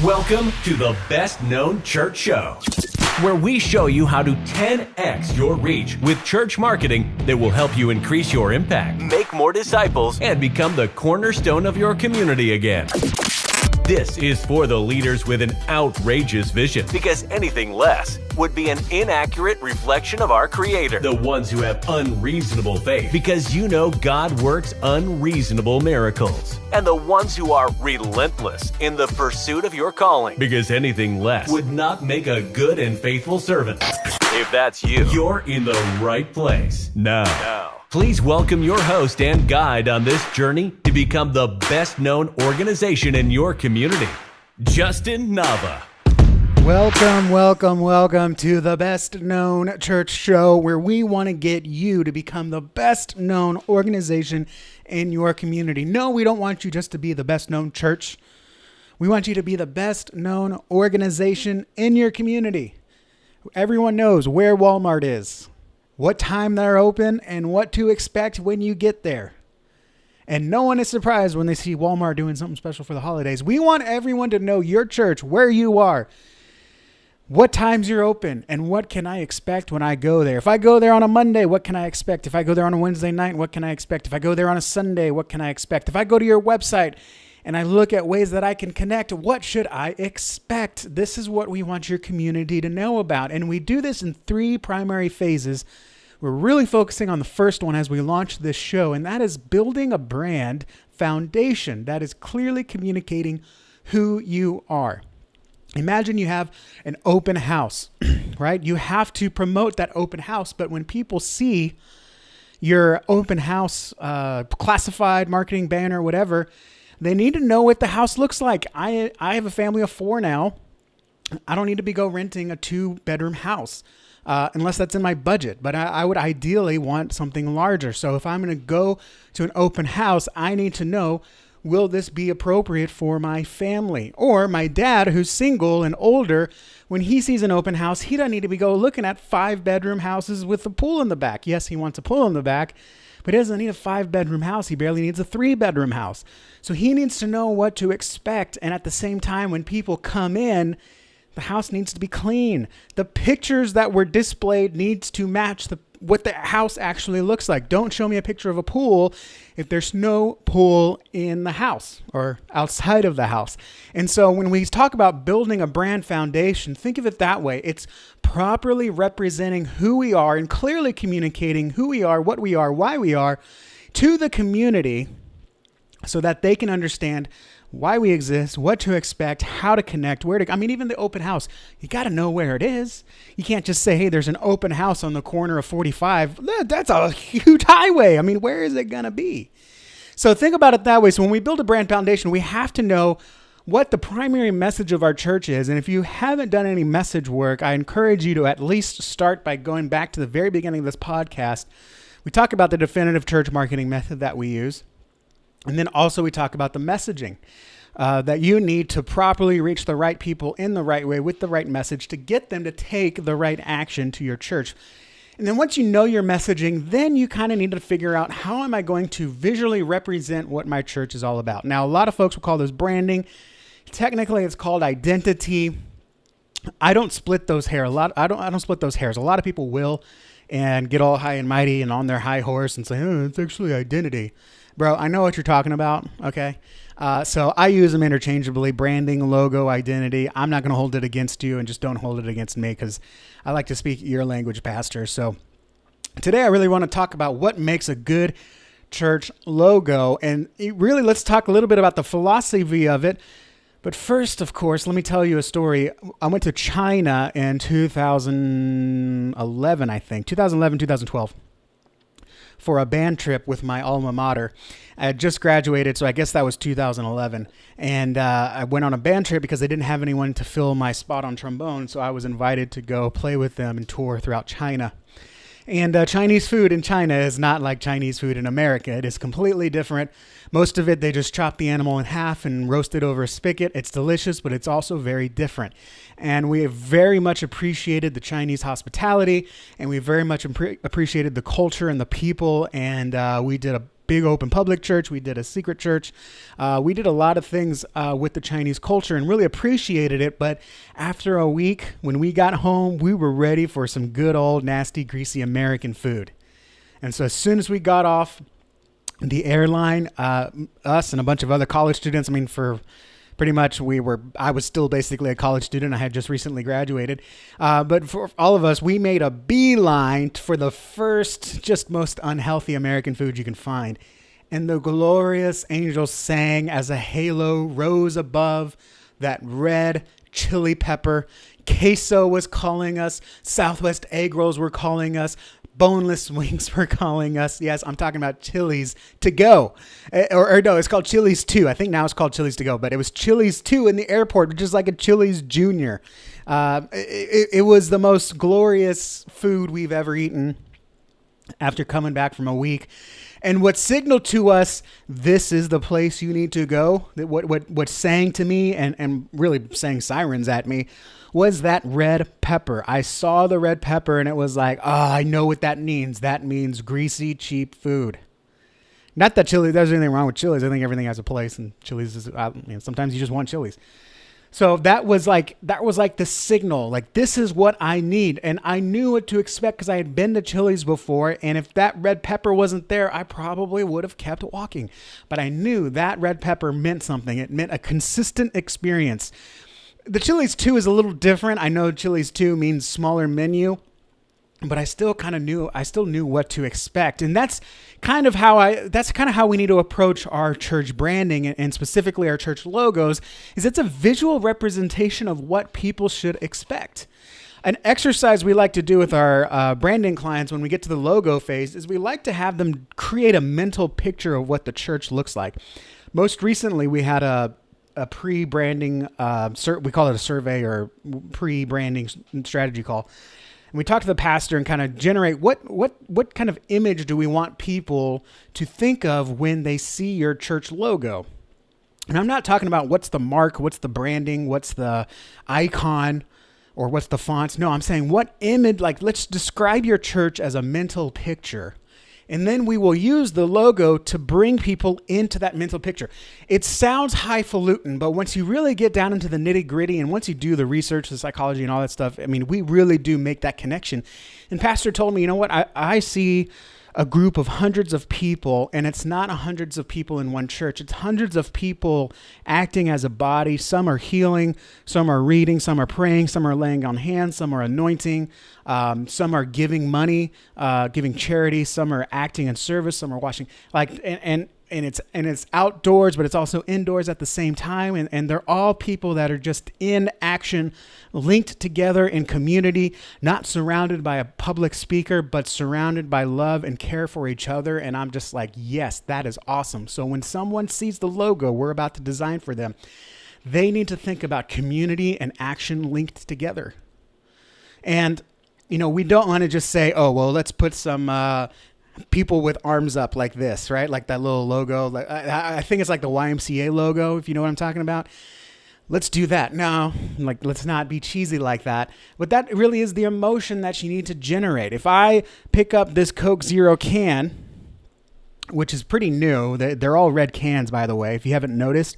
Welcome to the Best Known Church Show, where we show you how to 10x your reach with church marketing that will help you increase your impact, make more disciples, and become the cornerstone of your community again. This is for the leaders with an outrageous vision, because anything less would be an inaccurate reflection of our Creator. The ones who have unreasonable faith, because you know God works unreasonable miracles. And the ones who are relentless in the pursuit of your calling, because anything less would not make a good and faithful servant. If that's you, you're in the right place. Now, please welcome your host and guide on this journey to become the best known organization in your community, Justin Nava. Welcome to the Best Known Church Show, where we want to get you to become the best known organization in your community. No, we don't want you just to be the best known church. We want you to be the best known organization in your community. Everyone knows where Walmart is, what time they're open, and what to expect when you get there. And no one is surprised when they see Walmart doing something special for the holidays. We want everyone to know your church, where you are, what times you're open, and what can I expect when I go there. If I go there on a Monday, what can I expect? If I go there on a Wednesday night, what can I expect? If I go there on a Sunday, what can I expect? If I go to your website and I look at ways that I can connect, what should I expect? This is what we want your community to know about. And we do this in three primary phases. We're really focusing on the first one as we launch this show, and that is building a brand foundation that is clearly communicating who you are. Imagine you have an open house, right? You have to promote that open house, but when people see your open house classified marketing banner, whatever, they need to know what the house looks like. I have a family of four now. I don't need to go renting a 2-bedroom house unless that's in my budget. But I would ideally want something larger. So if I'm going to go to an open house, I need to know, will this be appropriate for my family? Or my dad, who's single and older, when he sees an open house, he doesn't need to go looking at 5-bedroom houses with a pool in the back. Yes, he wants a pool in the back, but he doesn't need a 5-bedroom house. He barely needs a 3-bedroom house. So he needs to know what to expect. And at the same time, when people come in, the house needs to be clean. The pictures that were displayed needs to match what the house actually looks like. Don't show me a picture of a pool if there's no pool in the house or outside of the house. And so when we talk about building a brand foundation, think of it that way. It's properly representing who we are and clearly communicating who we are, what we are, why we are to the community so that they can understand why we exist, what to expect, how to connect, even the open house, you got to know where it is. You can't just say, hey, there's an open house on the corner of 45. That's a huge highway. Where is it going to be? So think about it that way. So when we build a brand foundation, we have to know what the primary message of our church is. And if you haven't done any message work, I encourage you to at least start by going back to the very beginning of this podcast. We talk about the definitive church marketing method that we use. And then also we talk about the messaging that you need to properly reach the right people in the right way with the right message to get them to take the right action to your church. And then once you know your messaging, then you kind of need to figure out, how am I going to visually represent what my church is all about? Now, a lot of folks will call this branding. Technically, it's called identity. I don't split those hairs. I don't split those hairs. A lot of people will and get all high and mighty and on their high horse and say, oh, it's actually identity. Bro, I know what you're talking about, okay? So I use them interchangeably: branding, logo, identity. I'm not going to hold it against you, and just don't hold it against me, because I like to speak your language, Pastor. So today I really want to talk about what makes a good church logo, and really let's talk a little bit about the philosophy of it. But first, of course, let me tell you a story. I went to China in 2011, 2012. For a band trip with my alma mater. I had just graduated, so I guess that was 2011. And I went on a band trip because they didn't have anyone to fill my spot on trombone, so I was invited to go play with them and tour throughout China. And Chinese food in China is not like Chinese food in America. It is completely different. Most of it, they just chop the animal in half and roast it over a spigot. It's delicious, but it's also very different. And we have very much appreciated the Chinese hospitality, and we very much appreciated the culture and the people. And we did a big open public church. We did a secret church. We did a lot of things with the Chinese culture and really appreciated it. But after a week, when we got home, we were ready for some good old nasty, greasy American food. And so as soon as we got off the airline, us and a bunch of other college students, for pretty much I was still basically a college student. I had just recently graduated. But for all of us, we made a beeline for the first, just most unhealthy American food you can find. And the glorious angels sang as a halo rose above that red chili pepper. Queso was calling us. Southwest egg rolls were calling us. Boneless wings were calling us. Yes, I'm talking about Chili's to go. Or no, it's called Chili's 2. I think now it's called Chili's to go, but it was Chili's 2 in the airport, which is like a Chili's Junior. It was the most glorious food we've ever eaten after coming back from a week. And what signaled to us, this is the place you need to go, what sang to me and really sang sirens at me, was that red pepper. I saw the red pepper and it was like, I know what that means. That means greasy, cheap food. Not that Chili's, there's anything wrong with Chili's. I think everything has a place, and Chili's is, sometimes you just want Chili's. So that was like the signal, like this is what I need. And I knew what to expect because I had been to Chili's before. And if that red pepper wasn't there, I probably would have kept walking. But I knew that red pepper meant something. It meant a consistent experience. The Chili's 2 is a little different. I know Chili's 2 means smaller menu, but I still knew what to expect. And that's kind of how we need to approach our church branding and specifically our church logos, is it's a visual representation of what people should expect. An exercise we like to do with our branding clients when we get to the logo phase is we like to have them create a mental picture of what the church looks like. Most recently, we had a pre-branding, we call it a survey or pre-branding strategy call. And we talk to the pastor and kind of generate what kind of image do we want people to think of when they see your church logo. And I'm not talking about what's the mark, what's the branding, what's the icon, or what's the fonts. No, I'm saying what image, like let's describe your church as a mental picture. And then we will use the logo to bring people into that mental picture. It sounds highfalutin, but once you really get down into the nitty gritty and once you do the research, the psychology and all that stuff, we really do make that connection. And Pastor told me, you know what? I see a group of hundreds of people, and it's not hundreds of people in one church. It's hundreds of people acting as a body. Some are healing, some are reading, some are praying, some are laying on hands, some are anointing, some are giving money, giving charity, some are acting in service, some are washing. And it's outdoors, but it's also indoors at the same time. And they're all people that are just in action, linked together in community, not surrounded by a public speaker, but surrounded by love and care for each other. And I'm just like, yes, that is awesome. So when someone sees the logo we're about to design for them, they need to think about community and action linked together. And, we don't want to just say, oh, well, let's put some people with arms up like this, right? Like that little logo. Like I think it's like the YMCA logo, if you know what I'm talking about. Let's do that. No, let's not be cheesy like that. But that really is the emotion that you need to generate. If I pick up this Coke Zero can, which is pretty new, they're all red cans, by the way, if you haven't noticed.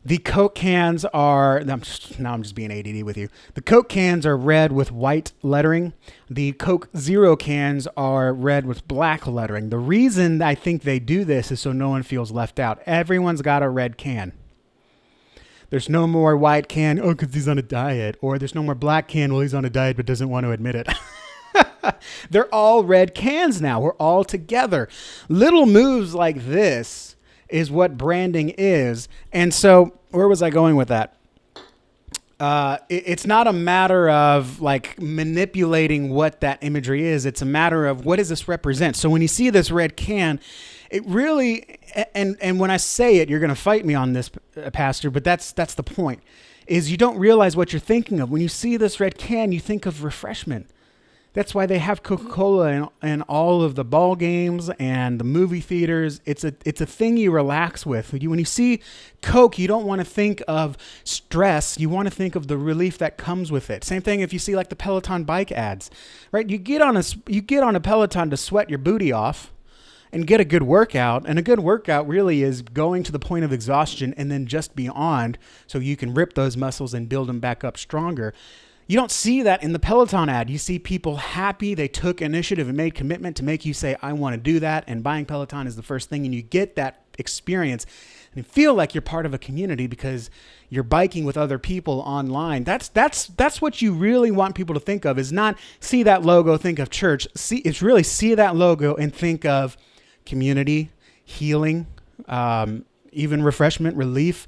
The Coke cans are, I'm just being ADD with you. The Coke cans are red with white lettering. The Coke Zero cans are red with black lettering. The reason I think they do this is so no one feels left out. Everyone's got a red can. There's no more white can, because he's on a diet. Or there's no more black can, well, he's on a diet but doesn't want to admit it. They're all red cans now. We're all together. Little moves like this is what branding is. And so where was I going with that? It's not a matter of manipulating what that imagery is. It's a matter of what does this represent? So when you see this red can, it really, and when I say it, you're going to fight me on this, Pastor, but that's the point, is you don't realize what you're thinking of. When you see this red can, you think of refreshment. That's why they have Coca-Cola in all of the ball games and the movie theaters. It's a thing you relax with. When you see Coke, you don't want to think of stress. You want to think of the relief that comes with it. Same thing if you see the Peloton bike ads, right? You get on a Peloton to sweat your booty off, and get a good workout. And a good workout really is going to the point of exhaustion and then just beyond, so you can rip those muscles and build them back up stronger. You don't see that in the Peloton ad. You see people happy. They took initiative and made commitment to make you say, I want to do that. And buying Peloton is the first thing. And you get that experience and you feel like you're part of a community because you're biking with other people online. That's what you really want people to think of, is not see that logo, think of church. It's really see that logo and think of community, healing, even refreshment, relief,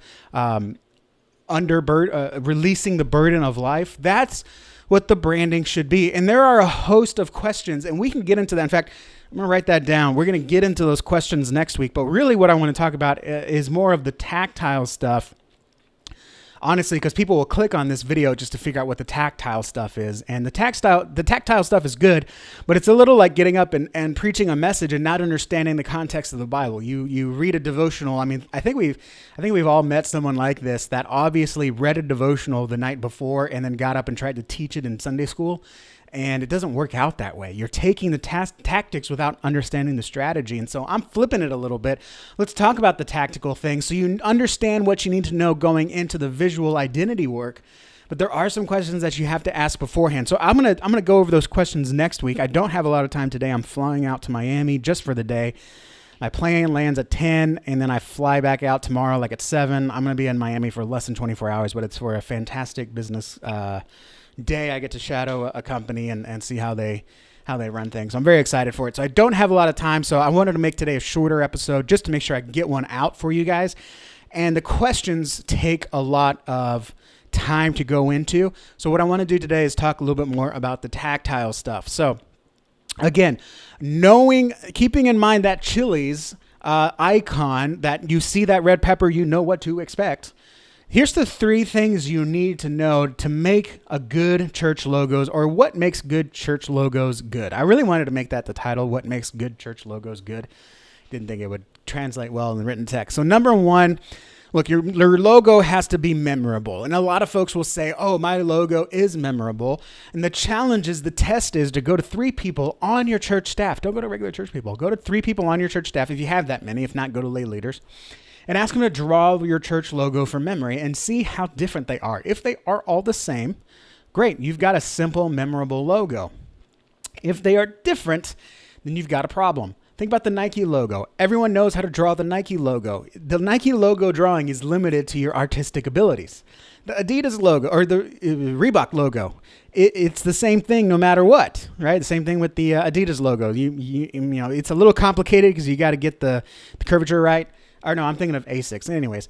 releasing the burden of life. That's what the branding should be. And there are a host of questions, and we can get into that. In fact, I'm going to write that down. We're going to get into those questions next week. But really what I want to talk about is more of the tactile stuff. Honestly, because people will click on this video just to figure out what the tactile stuff is. And the tactile stuff is good, but it's a little like getting up and preaching a message and not understanding the context of the Bible. You read a devotional. I mean, I think we've all met someone like this that obviously read a devotional the night before and then got up and tried to teach it in Sunday school. And it doesn't work out that way. You're taking the tactics without understanding the strategy. And so I'm flipping it a little bit. Let's talk about the tactical things so you understand what you need to know going into the visual identity work. But there are some questions that you have to ask beforehand. So I'm gonna go over those questions next week. I don't have a lot of time today. I'm flying out to Miami just for the day. My plane lands at 10, and then I fly back out tomorrow like at 7. I'm going to be in Miami for less than 24 hours, but it's for a fantastic business day. I get to shadow a company and see how they run things. I'm very excited for it. So I don't have a lot of time, so I wanted to make today a shorter episode just to make sure I can get one out for you guys. And the questions take a lot of time to go into. So what I want to do today is talk a little bit more about the tactile stuff. So again, keeping in mind that Chili's icon, that you see that red pepper, you know what to expect. Here's the 3 things you need to know to make a good church logos, or what makes good church logos good. I really wanted to make that the title, what makes good church logos good. Didn't think it would translate well in the written text. So number 1, look, your logo has to be memorable. And a lot of folks will say, oh, my logo is memorable. And the challenge is, the test is to go to 3 people on your church staff. Don't go to regular church people. Go to 3 people on your church staff if you have that many. If not, go to lay leaders. And ask them to draw your church logo from memory and see how different they are. If they are all the same, great. You've got a simple, memorable logo. If they are different, then you've got a problem. Think about the Nike logo. Everyone knows how to draw the Nike logo. The Nike logo drawing is limited to your artistic abilities. The Adidas logo, or the Reebok logo, it's the same thing no matter what, right? The same thing with the Adidas logo. You know, it's a little complicated because you got to get the curvature right. Or no, I'm thinking of Asics. Anyways,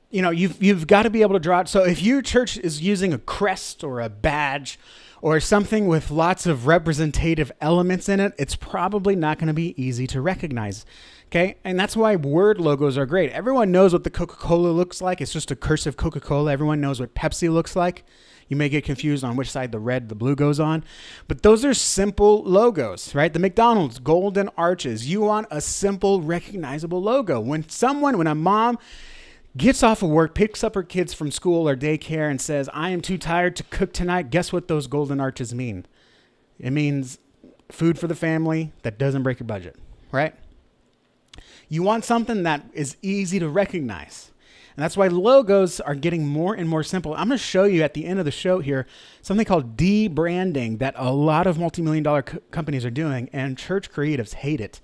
you know, you've got to be able to draw it. So if your church is using a crest or a badge or something with lots of representative elements in it, it's probably not going to be easy to recognize. Okay. And that's why word logos are great. Everyone knows what the Coca-Cola looks like. It's just a cursive Coca-Cola. Everyone knows what Pepsi looks like. You may get confused on which side the red, the blue goes on, but those are simple logos, right? The McDonald's golden arches. You want a simple, recognizable logo. When a mom gets off of work, picks up her kids from school or daycare and says, I am too tired to cook tonight, guess what those golden arches mean? It means food for the family that doesn't break your budget, right? You want something that is easy to recognize. And that's why logos are getting more and more simple. I'm going to show you at the end of the show here something called de-branding that a lot of multi-million-dollar companies are doing, and church creatives hate it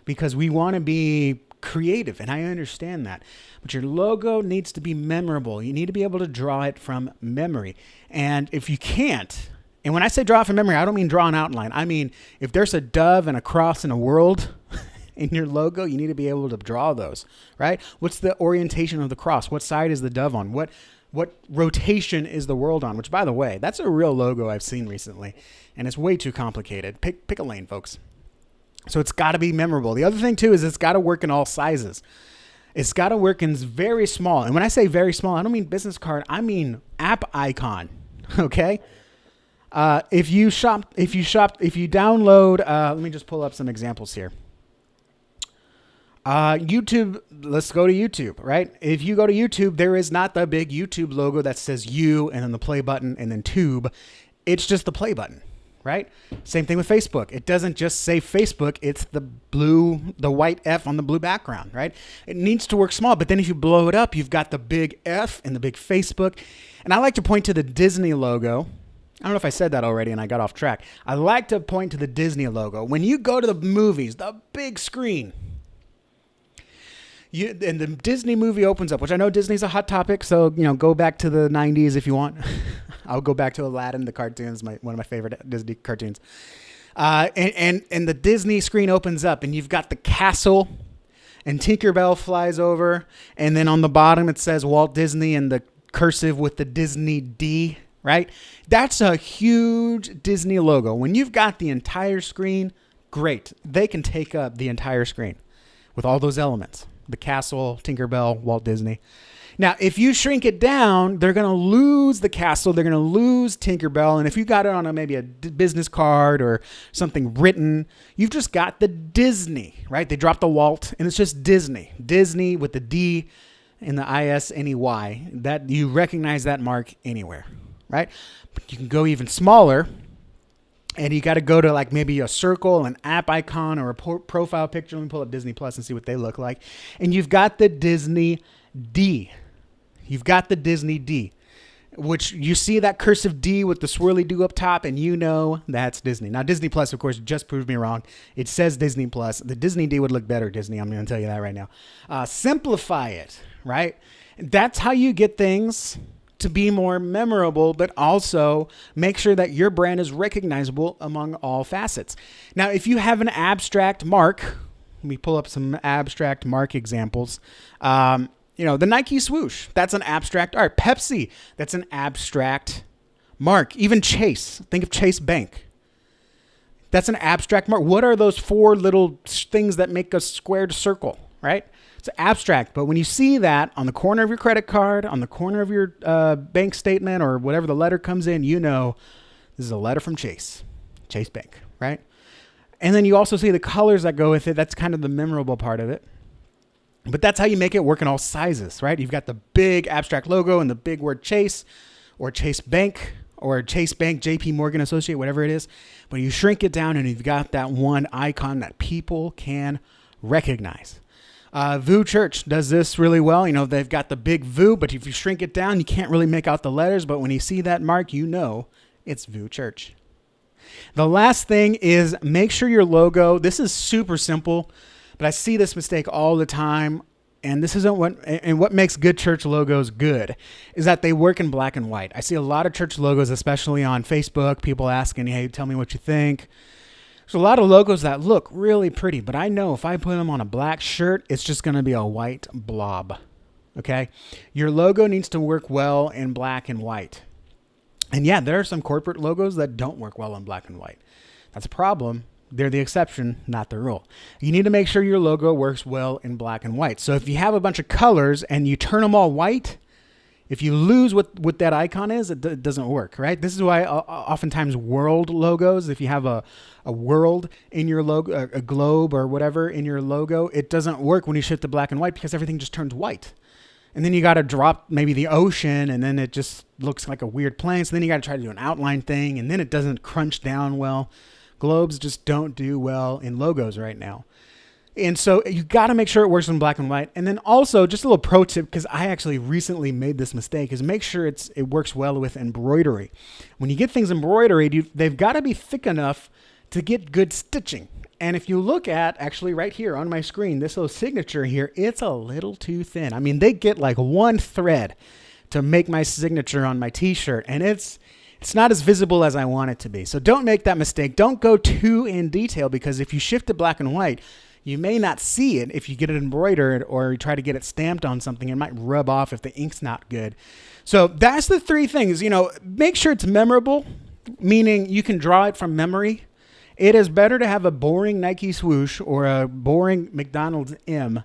because we want to be creative, and I understand that. But your logo needs to be memorable. You need to be able to draw it from memory. And if you can't, and when I say draw it from memory, I don't mean draw an outline. I mean, if there's a dove and a cross and a world in your logo, you need to be able to draw those, right? What's the orientation of the cross? What side is the dove on? What rotation is the world on? Which, by the way, that's a real logo I've seen recently, and it's way too complicated. Pick a lane, folks. So it's got to be memorable. The other thing, too, is it's got to work in all sizes. It's got to work in very small. And when I say very small, I don't mean business card. I mean app icon, okay? If you download, let me just pull up some examples here. YouTube, let's go to YouTube, right? If you go to YouTube, there is not the big YouTube logo that says you and then the play button and then tube. It's just the play button, right? Same thing with Facebook. It doesn't just say Facebook. It's the white F on the blue background, right? It needs to work small, but then if you blow it up, you've got the big F and the big Facebook. And I like to point to the Disney logo. I don't know if I said that already and I got off track. I like to point to the Disney logo. When you go to the movies, the big screen, and the Disney movie opens up, which I know Disney's a hot topic, so go back to the 90s if you want. I'll go back to Aladdin, the cartoons, one of my favorite Disney cartoons. And the Disney screen opens up, and you've got the castle, and Tinkerbell flies over, and then on the bottom it says Walt Disney and the cursive with the Disney D, right? That's a huge Disney logo. When you've got the entire screen, great. They can take up the entire screen with all those elements. The castle, Tinkerbell, Walt Disney. Now, if you shrink it down, they're going to lose the castle. They're going to lose Tinkerbell. And if you got it on maybe a business card or something written, you've just got the Disney, right? They dropped the Walt, and it's just Disney. Disney with the D and the ISNEY. That you recognize that mark anywhere, right? But you can go even smaller. And you got to go to like maybe a circle, an app icon, or a profile picture. Let me pull up Disney Plus and see what they look like. And you've got the Disney D. You've got the Disney D, which you see that cursive D with the swirly do up top, and that's Disney. Now, Disney Plus, of course, just proved me wrong. It says Disney Plus. The Disney D would look better, Disney. I'm going to tell you that right now. Simplify it, right? That's how you get things to be more memorable, but also make sure that your brand is recognizable among all facets. Now, if you have an abstract mark, let me pull up some abstract mark examples. The Nike swoosh, that's an abstract art. Pepsi, that's an abstract mark. Even Chase, think of Chase Bank. That's an abstract mark. What are those four little things that make a squared circle, right? It's abstract, but when you see that on the corner of your credit card, on the corner of your bank statement, or whatever the letter comes in, this is a letter from Chase Bank, right? And then you also see the colors that go with it. That's kind of the memorable part of it. But that's how you make it work in all sizes, right? You've got the big abstract logo and the big word Chase, or Chase Bank, or Chase Bank, JP Morgan Associate, whatever it is. But you shrink it down and you've got that one icon that people can recognize. VU Church does this really well. They've got the big VU, but if you shrink it down, you can't really make out the letters. But when you see that mark, it's VU Church. The last thing is make sure your logo, this is super simple, but I see this mistake all the time. And this isn't what makes good church logos good is that they work in black and white. I see a lot of church logos, especially on Facebook, people asking, hey, tell me what you think. There's a lot of logos that look really pretty, but I know if I put them on a black shirt, it's just going to be a white blob, okay? Your logo needs to work well in black and white. And yeah, there are some corporate logos that don't work well in black and white. That's a problem. They're the exception, not the rule. You need to make sure your logo works well in black and white. So if you have a bunch of colors and you turn them all white, if you lose what that icon is, it doesn't work, right? This is why oftentimes world logos, if you have a world in your logo, a globe or whatever in your logo, it doesn't work when you shift to black and white because everything just turns white. And then you got to drop maybe the ocean, and then it just looks like a weird plane. So then you got to try to do an outline thing, and then it doesn't crunch down well. Globes just don't do well in logos right now. And so you got to make sure it works in black and white. And then also, just a little pro tip, because I actually recently made this mistake, is make sure it works well with embroidery. When you get things embroidered, they've got to be thick enough to get good stitching. And if you look at, actually right here on my screen, this little signature here, it's a little too thin. I mean, they get like one thread to make my signature on my t-shirt, and it's not as visible as I want it to be. So don't make that mistake. Don't go too in detail, because if you shift to black and white, you may not see it if you get it embroidered or you try to get it stamped on something. It might rub off if the ink's not good. So that's the three things. Make sure it's memorable, meaning you can draw it from memory. It is better to have a boring Nike swoosh or a boring McDonald's M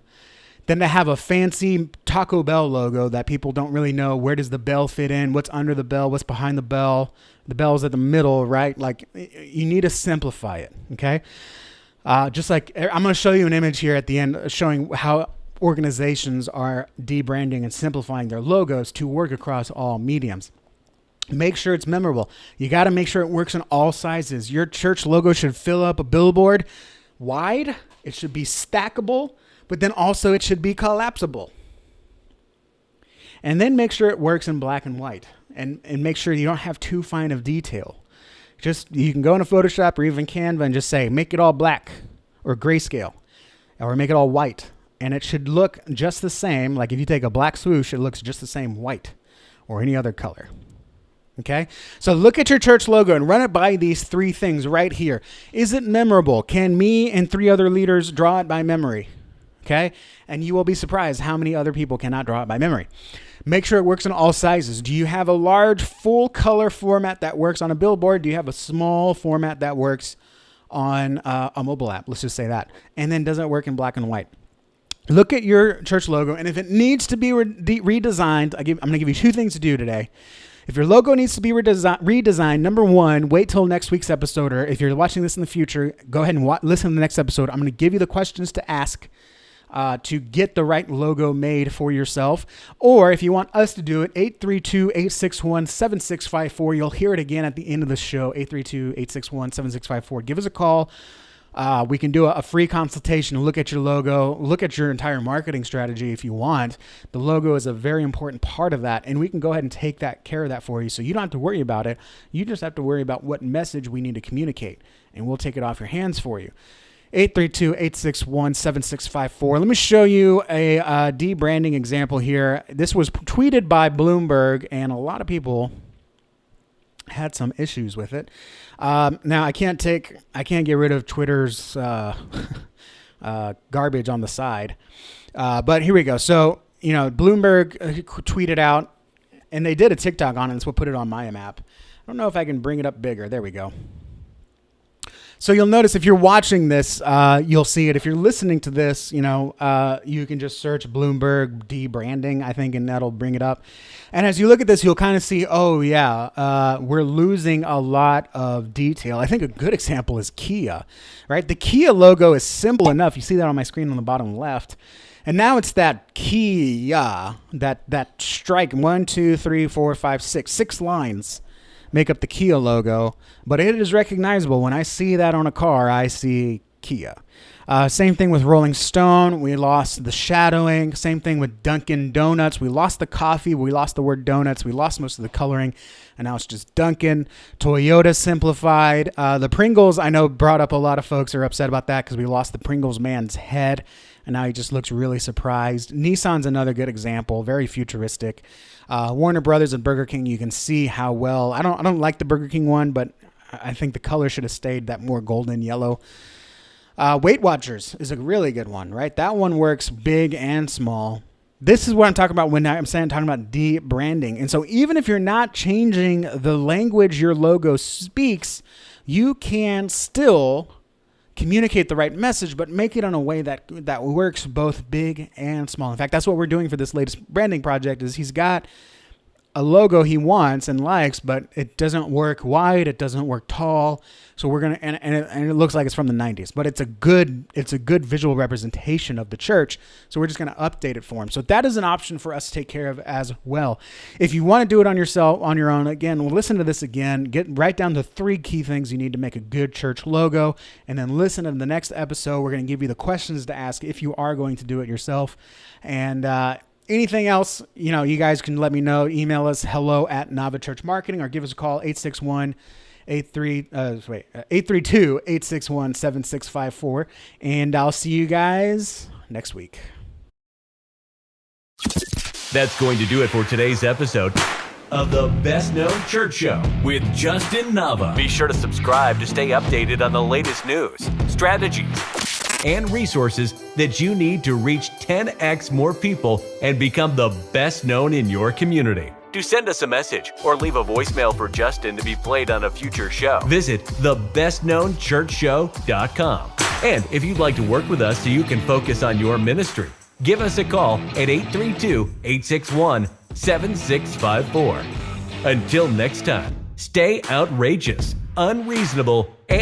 than to have a fancy Taco Bell logo that people don't really know where does the bell fit in, what's under the bell, what's behind the bell. The bell's at the middle, right? Like, you need to simplify it, okay? Just like I'm going to show you an image here at the end showing how organizations are debranding and simplifying their logos to work across all mediums. Make sure it's memorable. You got to make sure it works in all sizes. Your church logo should fill up a billboard wide. It should be stackable, but then also it should be collapsible. And then make sure it works in black and white, and make sure you don't have too fine of detail. You can go into Photoshop or even Canva and just say, make it all black or grayscale, or make it all white. And it should look just the same. Like if you take a black swoosh, it looks just the same white or any other color. Okay, so look at your church logo and run it by these three things right here. Is it memorable? Can me and 3 other leaders draw it by memory? Okay, and you will be surprised how many other people cannot draw it by memory. Make sure it works in all sizes. Do you have a large full color format that works on a billboard? Do you have a small format that works on a mobile app? Let's just say that. And then does it work in black and white? Look at your church logo, and if it needs to be redesigned, I'm going to give you 2 things to do today. If your logo needs to be redesigned, number 1, wait till next week's episode, or if you're watching this in the future, go ahead and listen to the next episode. I'm going to give you the questions to ask to get the right logo made for yourself. Or if you want us to do it, 832-861-7654. You'll hear it again at the end of the show, 832-861-7654. Give us a call. We can do a free consultation, look at your logo, look at your entire marketing strategy if you want. The logo is a very important part of that, and we can go ahead and take care of that for you, so you don't have to worry about it. You just have to worry about what message we need to communicate, and we'll take it off your hands for you. 832-861-7654. Let me show you a debranding example here. This was tweeted by Bloomberg, and a lot of people had some issues with it. Now I can't get rid of Twitter's garbage on the side. But here we go. So, Bloomberg tweeted out, and they did a TikTok on it. That's what put it on my map. I don't know if I can bring it up bigger. There we go. So you'll notice if you're watching this, you'll see it. If you're listening to this, you can just search Bloomberg debranding, I think, and that'll bring it up. And as you look at this, you'll kind of see, we're losing a lot of detail. I think a good example is Kia, right? The Kia logo is simple enough. You see that on my screen on the bottom left. And now it's that Kia, that strike, 1, 2, 3, 4, 5, 6 lines make up the Kia logo, but it is recognizable. When I see that on a car, I see Kia. Same thing with Rolling Stone. We lost the shadowing. Same thing with Dunkin' Donuts. We lost the coffee. We lost the word donuts. We lost most of the coloring, and now it's just Dunkin'. Toyota simplified. The Pringles, I know, brought up a lot of folks are upset about that because we lost the Pringles man's head, and now he just looks really surprised. Nissan's another good example, very futuristic. Warner Brothers and Burger King, you can see how well. I don't like the Burger King one, but I think the color should have stayed that more golden yellow. Weight Watchers is a really good one, right? That one works big and small. This is what I'm talking about when I'm talking about debranding. And so even if you're not changing the language your logo speaks, you can still communicate the right message, but make it in a way that works both big and small. In fact, that's what we're doing for this latest branding project. Is he's got a logo he wants and likes, but it doesn't work wide, it doesn't work tall. So we're gonna and it looks like it's from the 90s, but it's a good visual representation of the church. So we're just gonna update it for him. So that is an option for us to take care of as well. If you want to do it on your own, again, we'll listen to this again. Write down the 3 key things you need to make a good church logo, and then listen to the next episode. We're gonna give you the questions to ask if you are going to do it yourself. And anything else, you guys can let me know. Email us hello@NavaChurchMarketing, or give us a call 832-861-7654, and I'll see you guys next week. That's going to do it for today's episode of the Best Known Church Show with Justin Nava. Be sure to subscribe to stay updated on the latest news, strategies, and resources that you need to reach 10x more people and become the best known in your community. To send us a message or leave a voicemail for Justin to be played on a future show, visit thebestknownchurchshow.com. And if you'd like to work with us so you can focus on your ministry, give us a call at 832-861-7654. Until next time, stay outrageous, unreasonable,